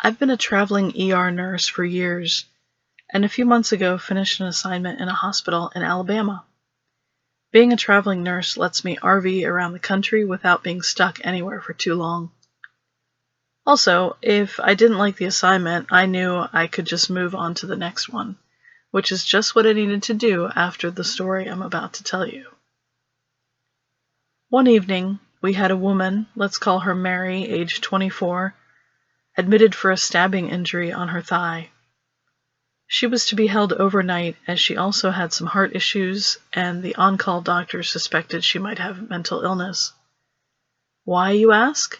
I've been a traveling ER nurse for years, and a few months ago finished an assignment in a hospital in Alabama. Being a traveling nurse lets me RV around the country without being stuck anywhere for too long. Also, if I didn't like the assignment, I knew I could just move on to the next one, which is just what I needed to do after the story I'm about to tell you. One evening, we had a woman, let's call her Mary, age 24, admitted for a stabbing injury on her thigh. She was to be held overnight as she also had some heart issues, and the on-call doctor suspected she might have mental illness. Why, you ask?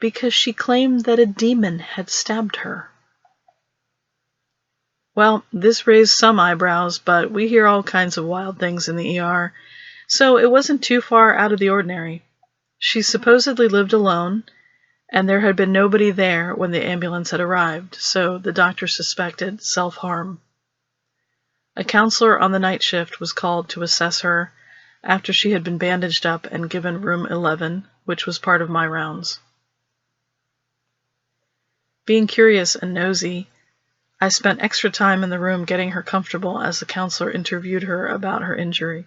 Because she claimed that a demon had stabbed her. Well, this raised some eyebrows, but we hear all kinds of wild things in the ER, so it wasn't too far out of the ordinary. She supposedly lived alone, and there had been nobody there when the ambulance had arrived, so the doctor suspected self-harm. A counselor on the night shift was called to assess her after she had been bandaged up and given room 11, which was part of my rounds. Being curious and nosy, I spent extra time in the room getting her comfortable as the counselor interviewed her about her injury.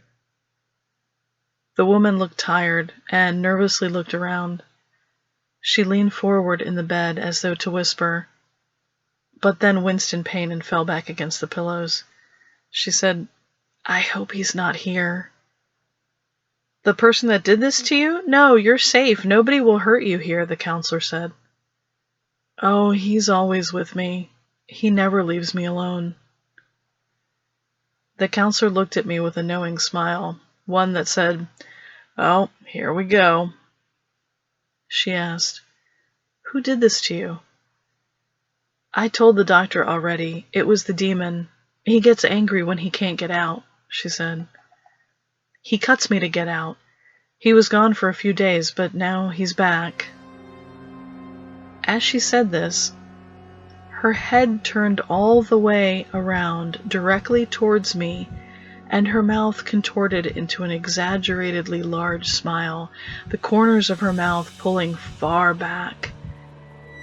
The woman looked tired and nervously looked around. She leaned forward in the bed as though to whisper, but then winced in pain and fell back against the pillows. She said, "I hope he's not here." "The person that did this to you? No, you're safe. Nobody will hurt you here," the counselor said. "Oh, he's always with me. He never leaves me alone." The counselor looked at me with a knowing smile, one that said, "Oh, here we go." She asked, "Who did this to you?" "I told the doctor already. It was the demon. He gets angry when he can't get out," she said. "He cuts me to get out. He was gone for a few days, but now he's back." As she said this, her head turned all the way around directly towards me, and her mouth contorted into an exaggeratedly large smile, the corners of her mouth pulling far back.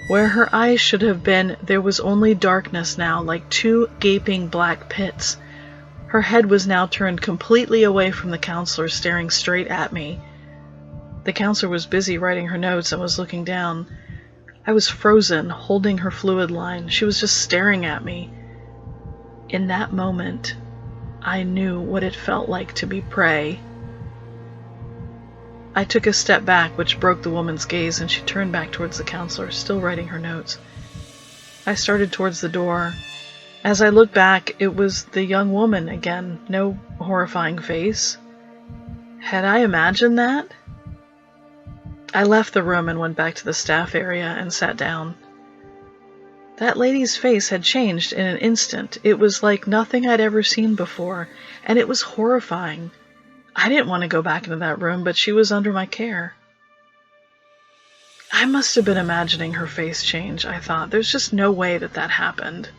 Where her eyes should have been, there was only darkness now, like two gaping black pits. Her head was now turned completely away from the counselor, staring straight at me. The counselor was busy writing her notes and was looking down. I was frozen, holding her fluid line. She was just staring at me. In that moment, I knew what it felt like to be prey. I took a step back, which broke the woman's gaze, and she turned back towards the counselor, still writing her notes. I started towards the door. As I looked back, it was the young woman again, no horrifying face. Had I imagined that? I left the room and went back to the staff area and sat down. That lady's face had changed in an instant. It was like nothing I'd ever seen before, and it was horrifying. I didn't want to go back into that room, but she was under my care. I must have been imagining her face change, I thought. There's just no way that that happened.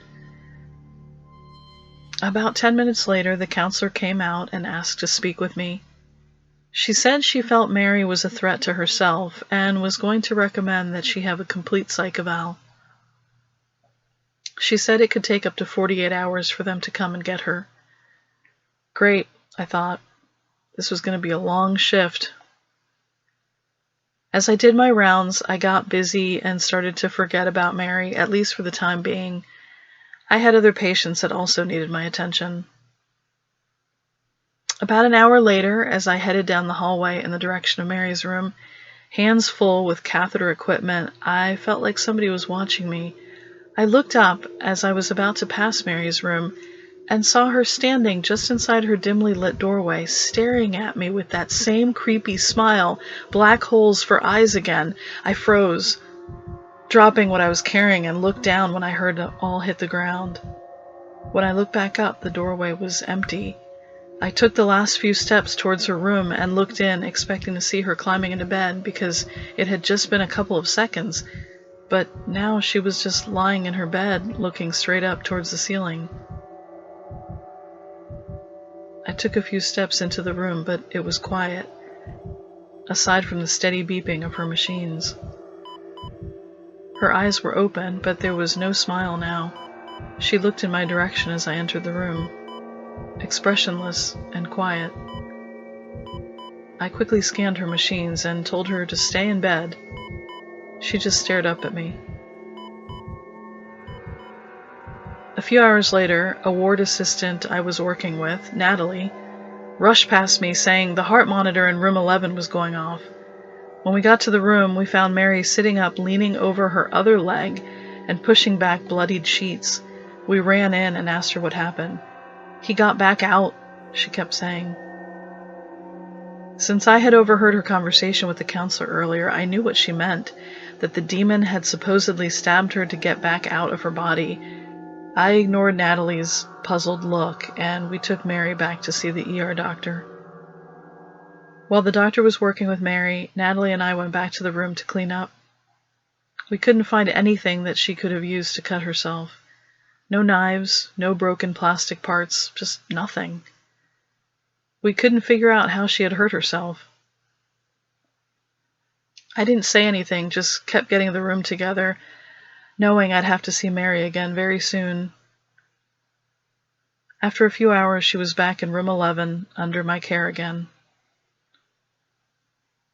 About 10 minutes later, the counselor came out and asked to speak with me. She said she felt Mary was a threat to herself and was going to recommend that she have a complete psych eval. She said it could take up to 48 hours for them to come and get her. Great, I thought. This was going to be a long shift. As I did my rounds, I got busy and started to forget about Mary, at least for the time being. I had other patients that also needed my attention. About an hour later, as I headed down the hallway in the direction of Mary's room, hands full with catheter equipment, I felt like somebody was watching me. I looked up as I was about to pass Mary's room and saw her standing just inside her dimly lit doorway, staring at me with that same creepy smile, black holes for eyes again. I froze, dropping what I was carrying, and looked down when I heard it all hit the ground. When I looked back up, the doorway was empty. I took the last few steps towards her room and looked in, expecting to see her climbing into bed because it had just been a couple of seconds. But now she was just lying in her bed, looking straight up towards the ceiling. I took a few steps into the room, but it was quiet, aside from the steady beeping of her machines. Her eyes were open, but there was no smile now. She looked in my direction as I entered the room, expressionless and quiet. I quickly scanned her machines and told her to stay in bed. She just stared up at me. A few hours later, a ward assistant I was working with, Natalie, rushed past me saying the heart monitor in room 11 was going off. When we got to the room, we found Mary sitting up, leaning over her other leg and pushing back bloodied sheets. We ran in and asked her what happened. "He got back out," she kept saying. Since I had overheard her conversation with the counselor earlier, I knew what she meant, that the demon had supposedly stabbed her to get back out of her body. I ignored Natalie's puzzled look, and we took Mary back to see the ER doctor. While the doctor was working with Mary, Natalie and I went back to the room to clean up. We couldn't find anything that she could have used to cut herself. No knives, no broken plastic parts, just nothing. We couldn't figure out how she had hurt herself. I didn't say anything, just kept getting the room together, knowing I'd have to see Mary again very soon. After a few hours, she was back in room 11, under my care again.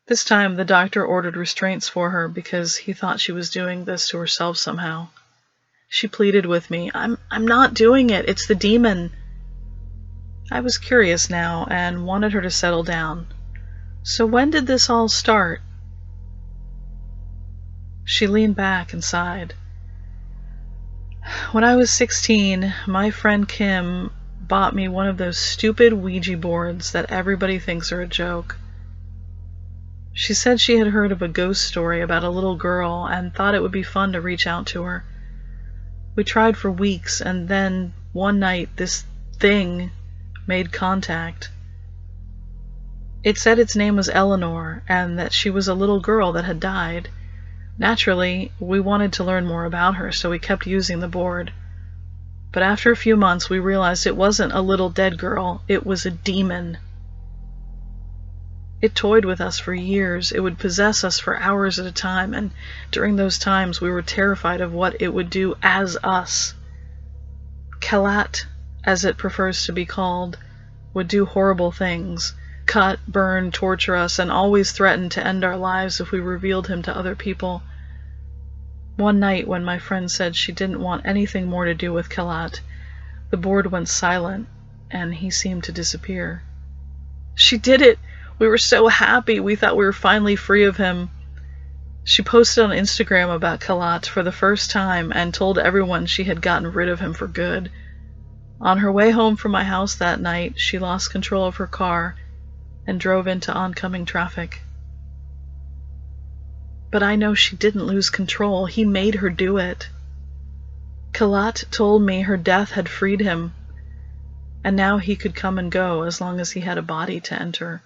This time, the doctor ordered restraints for her because he thought she was doing this to herself somehow. She pleaded with me, I'm not doing it, it's the demon." I was curious now and wanted her to settle down. "So when did this all start?" She leaned back and sighed. "When I was 16, my friend Kim bought me one of those stupid Ouija boards that everybody thinks are a joke. She said she had heard of a ghost story about a little girl and thought it would be fun to reach out to her. We tried for weeks, and then one night this thing made contact. It said its name was Eleanor, and that she was a little girl that had died. Naturally, we wanted to learn more about her, so we kept using the board. But after a few months, we realized it wasn't a little dead girl, it was a demon. It toyed with us for years. It would possess us for hours at a time, and during those times we were terrified of what it would do as us. Kalat, as it prefers to be called, would do horrible things, cut, burn, torture us, and always threaten to end our lives if we revealed him to other people. One night when my friend said she didn't want anything more to do with Kalat, the board went silent, and he seemed to disappear. She did it! We were so happy, we thought we were finally free of him. She posted on Instagram about Kalat for the first time and told everyone she had gotten rid of him for good. On her way home from my house that night, she lost control of her car and drove into oncoming traffic. But I know she didn't lose control. He made her do it. Kalat told me her death had freed him, and now he could come and go as long as he had a body to enter.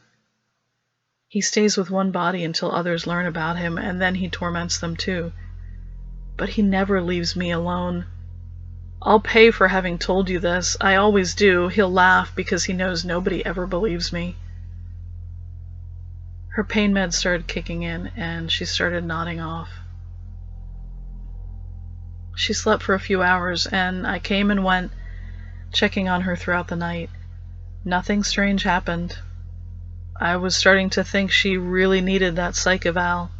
He stays with one body until others learn about him, and then he torments them too. But he never leaves me alone. I'll pay for having told you this. I always do. He'll laugh because he knows nobody ever believes me. Her pain meds started kicking in, and she started nodding off. She slept for a few hours, and I came and went, checking on her throughout the night. Nothing strange happened. I was starting to think she really needed that psych eval.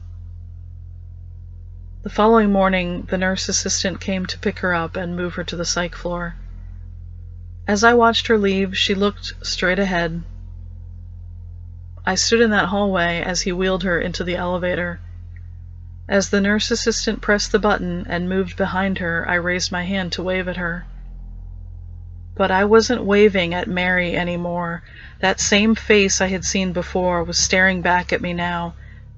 The following morning, the nurse assistant came to pick her up and move her to the psych floor. As I watched her leave, she looked straight ahead. I stood in that hallway as he wheeled her into the elevator. As the nurse assistant pressed the button and moved behind her, I raised my hand to wave at her. But I wasn't waving at Mary anymore. That same face I had seen before was staring back at me now,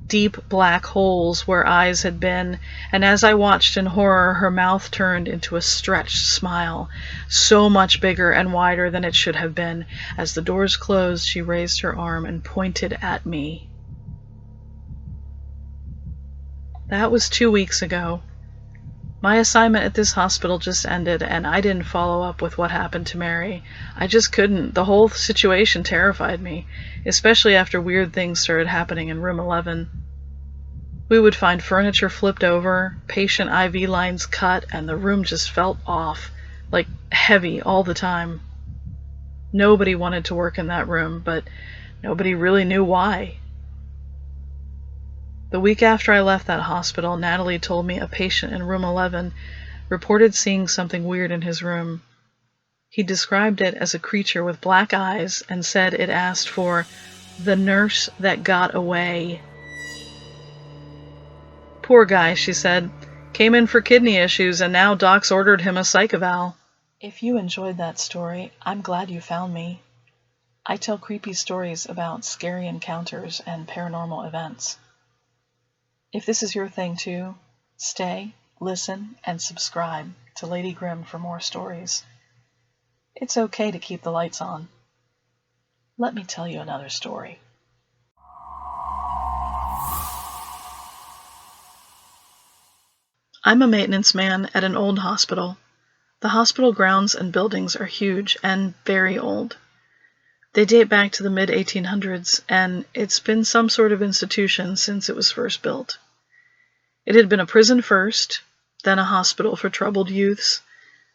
deep black holes where eyes had been, and as I watched in horror, her mouth turned into a stretched smile, so much bigger and wider than it should have been. As the doors closed, she raised her arm and pointed at me. That was 2 weeks ago. My assignment at this hospital just ended, and I didn't follow up with what happened to Mary. I just couldn't. The whole situation terrified me, especially after weird things started happening in room 11. We would find furniture flipped over, patient IV lines cut, and the room just felt off, like heavy all the time. Nobody wanted to work in that room, but nobody really knew why. The week after I left that hospital, Natalie told me a patient in room 11 reported seeing something weird in his room. He described it as a creature with black eyes and said it asked for the nurse that got away. Poor guy, she said. Came in for kidney issues and now docs ordered him a psych eval. If you enjoyed that story, I'm glad you found me. I tell creepy stories about scary encounters and paranormal events. If this is your thing too, stay, listen, and subscribe to Lady Grimm for more stories. It's okay to keep the lights on. Let me tell you another story. I'm a maintenance man at an old hospital. The hospital grounds and buildings are huge and very old. They date back to the mid-1800s, and it's been some sort of institution since it was first built. It had been a prison first, then a hospital for troubled youths,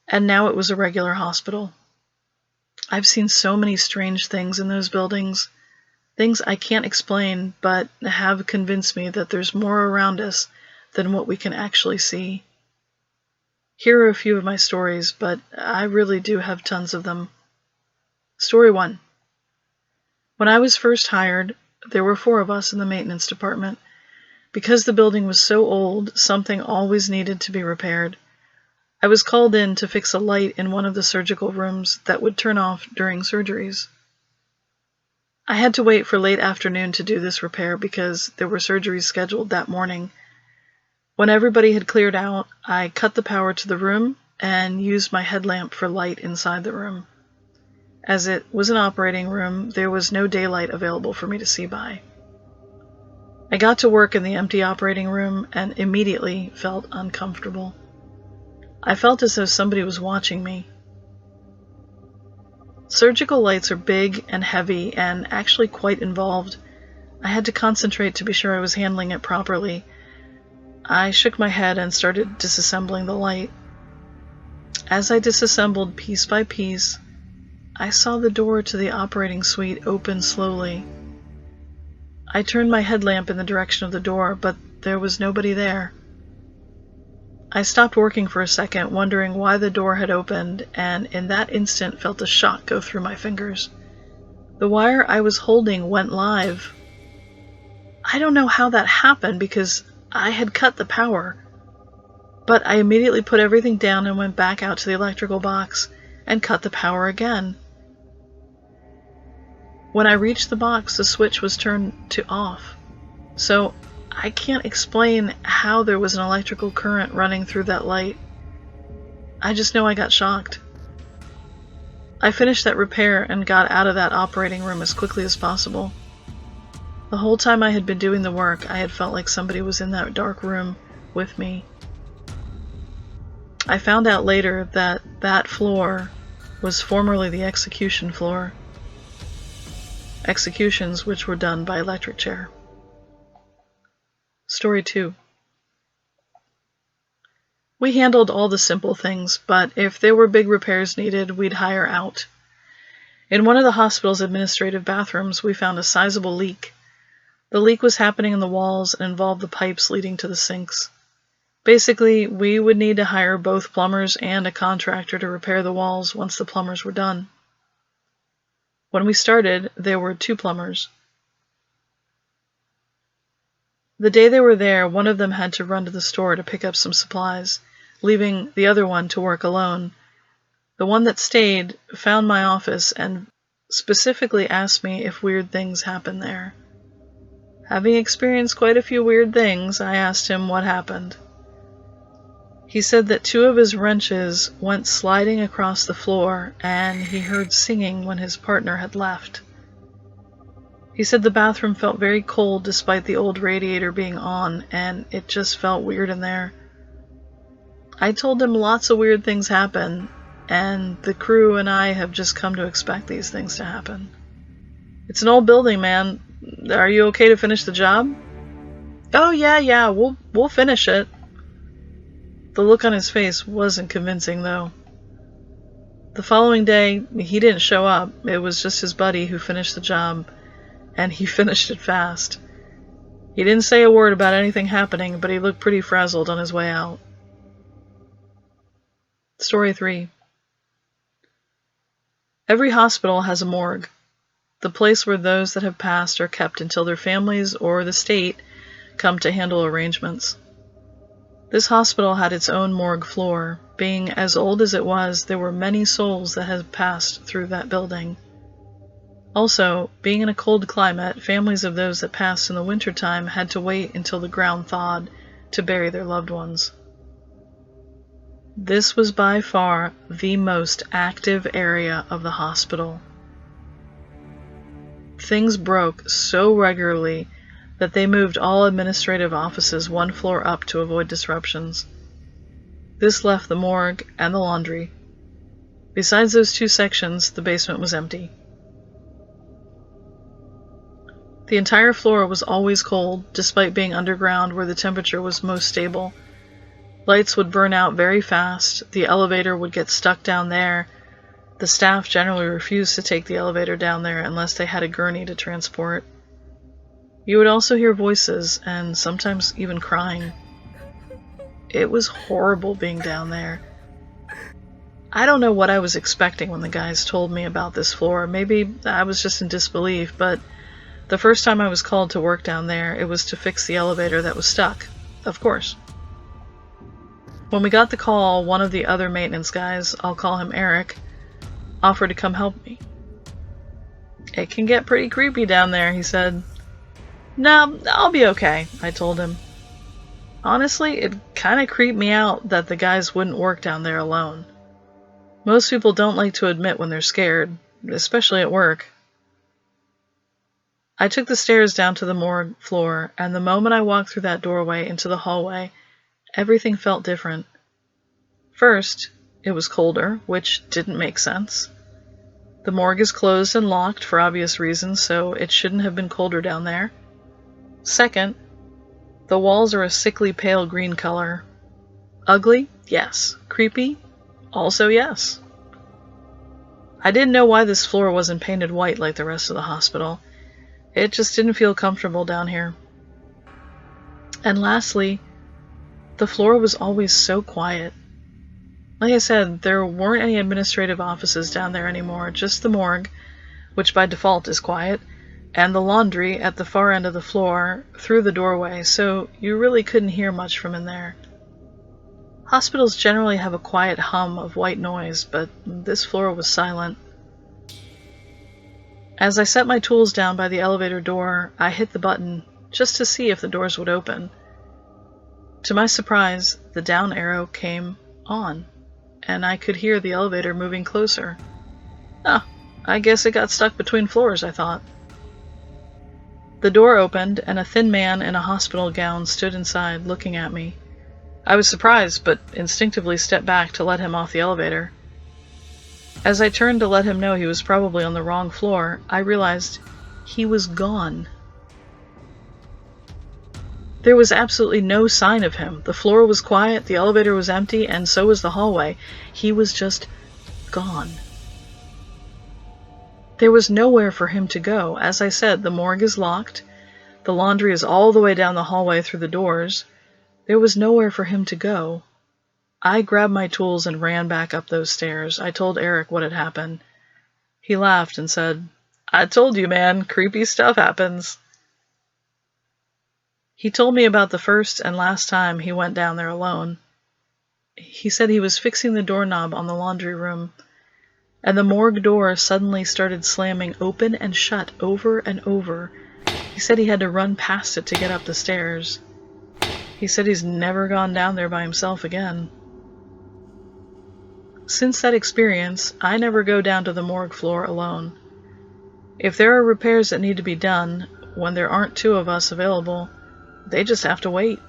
and now it was a regular hospital. I've seen so many strange things in those buildings, things I can't explain, but have convinced me that there's more around us than what we can actually see. Here are a few of my stories, but I really do have tons of them. Story 1. When I was first hired, there were 4 of us in the maintenance department. Because the building was so old, something always needed to be repaired. I was called in to fix a light in one of the surgical rooms that would turn off during surgeries. I had to wait for late afternoon to do this repair because there were surgeries scheduled that morning. When everybody had cleared out, I cut the power to the room and used my headlamp for light inside the room. As it was an operating room, there was no daylight available for me to see by. I got to work in the empty operating room and immediately felt uncomfortable. I felt as though somebody was watching me. Surgical lights are big and heavy and actually quite involved. I had to concentrate to be sure I was handling it properly. I shook my head and started disassembling the light. As I disassembled piece by piece, I saw the door to the operating suite open slowly. I turned my headlamp in the direction of the door, but there was nobody there. I stopped working for a second, wondering why the door had opened, and in that instant felt a shock go through my fingers. The wire I was holding went live. I don't know how that happened because I had cut the power, but I immediately put everything down and went back out to the electrical box and cut the power again. When I reached the box, the switch was turned to off, so I can't explain how there was an electrical current running through that light. I just know I got shocked. I finished that repair and got out of that operating room as quickly as possible. The whole time I had been doing the work, I had felt like somebody was in that dark room with me. I found out later that that floor was formerly the execution floor. Executions which were done by electric chair. Story 2. We handled all the simple things, but if there were big repairs needed, we'd hire out. In one of the hospital's administrative bathrooms, we found a sizable leak. The leak was happening in the walls and involved the pipes leading to the sinks. Basically, we would need to hire both plumbers and a contractor to repair the walls once the plumbers were done. When we started, there were 2 plumbers. The day they were there, one of them had to run to the store to pick up some supplies, leaving the other one to work alone. The one that stayed found my office and specifically asked me if weird things happened there. Having experienced quite a few weird things, I asked him what happened. He said that 2 of his wrenches went sliding across the floor and he heard singing when his partner had left. He said the bathroom felt very cold despite the old radiator being on, and it just felt weird in there. I told him lots of weird things happen, and the crew and I have just come to expect these things to happen. It's an old building, man. Are you okay to finish the job? "Oh, yeah, we'll finish it." The look on his face wasn't convincing, though. The following day, he didn't show up. It was just his buddy who finished the job, and he finished it fast. He didn't say a word about anything happening, but he looked pretty frazzled on his way out. Story 3. Every hospital has a morgue, the place where those that have passed are kept until their families or the state come to handle arrangements. This hospital had its own morgue floor. Being as old as it was, there were many souls that had passed through that building. Also, being in a cold climate, families of those that passed in the wintertime had to wait until the ground thawed to bury their loved ones. This was by far the most active area of the hospital. Things broke so regularly that they moved all administrative offices one floor up to avoid disruptions. This left the morgue and the laundry. Besides those two sections, the basement was empty. The entire floor was always cold, despite being underground where the temperature was most stable. Lights would burn out very fast, the elevator would get stuck down there. The staff generally refused to take the elevator down there unless they had a gurney to transport. You would also hear voices, and sometimes even crying. It was horrible being down there. I don't know what I was expecting when the guys told me about this floor. Maybe I was just in disbelief, but the first time I was called to work down there, it was to fix the elevator that was stuck. Of course. When we got the call, one of the other maintenance guys, I'll call him Eric, offered to come help me. "It can get pretty creepy down there," he said. "No, I'll be okay," I told him. Honestly, it kinda creeped me out that the guys wouldn't work down there alone. Most people don't like to admit when they're scared, especially at work. I took the stairs down to the morgue floor, and the moment I walked through that doorway into the hallway, everything felt different. First, it was colder, which didn't make sense. The morgue is closed and locked for obvious reasons, so it shouldn't have been colder down there. Second, the walls are a sickly pale green color. Ugly? Yes. Creepy? Also yes. I didn't know why this floor wasn't painted white like the rest of the hospital. It just didn't feel comfortable down here. And lastly, the floor was always so quiet. Like I said, there weren't any administrative offices down there anymore, just the morgue, which by default is quiet, and the laundry at the far end of the floor through the doorway, so you really couldn't hear much from in there. Hospitals generally have a quiet hum of white noise, but this floor was silent. As I set my tools down by the elevator door, I hit the button just to see if the doors would open. To my surprise, the down arrow came on, and I could hear the elevator moving closer. Oh, I guess it got stuck between floors, I thought. The door opened, and a thin man in a hospital gown stood inside, looking at me. I was surprised, but instinctively stepped back to let him off the elevator. As I turned to let him know he was probably on the wrong floor, I realized he was gone. There was absolutely no sign of him. The floor was quiet, the elevator was empty, and so was the hallway. He was just gone. There was nowhere for him to go. As I said, the morgue is locked. The laundry is all the way down the hallway through the doors. There was nowhere for him to go. I grabbed my tools and ran back up those stairs. I told Eric what had happened. He laughed and said, "I told you, man, creepy stuff happens." He told me about the first and last time he went down there alone. He said he was fixing the doorknob on the laundry room, and the morgue door suddenly started slamming open and shut over and over. He said he had to run past it to get up the stairs. He said he's never gone down there by himself again. Since that experience, I never go down to the morgue floor alone. If there are repairs that need to be done, when there aren't two of us available, they just have to wait.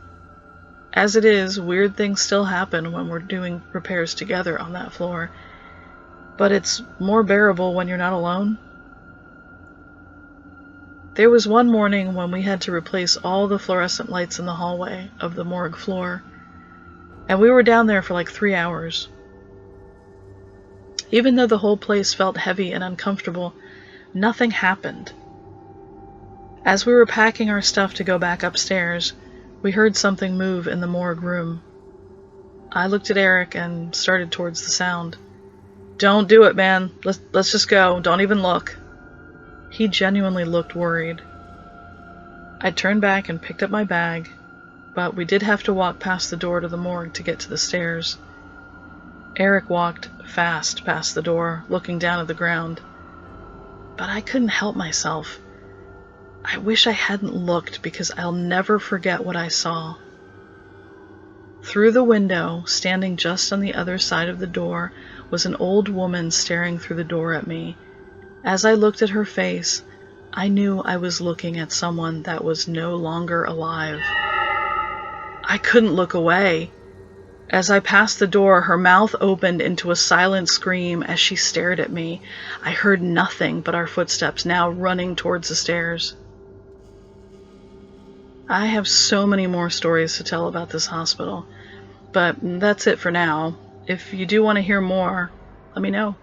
As it is, weird things still happen when we're doing repairs together on that floor, but it's more bearable when you're not alone. There was one morning when we had to replace all the fluorescent lights in the hallway of the morgue floor, and we were down there for like 3 hours. Even though the whole place felt heavy and uncomfortable, nothing happened. As we were packing our stuff to go back upstairs, we heard something move in the morgue room. I looked at Eric and started towards the sound. "Don't do it, man. Let's just go. Don't even look." He genuinely looked worried. I turned back and picked up my bag, but we did have to walk past the door to the morgue to get to the stairs. Eric walked fast past the door, looking down at the ground. But I couldn't help myself. I wish I hadn't looked, because I'll never forget what I saw. Through the window, standing just on the other side of the door, was an old woman staring through the door at me. As I looked at her face, I knew I was looking at someone that was no longer alive. I couldn't look away. As I passed the door, her mouth opened into a silent scream as she stared at me. I heard nothing but our footsteps now running towards the stairs. I have so many more stories to tell about this hospital, but that's it for now. If you do want to hear more, let me know.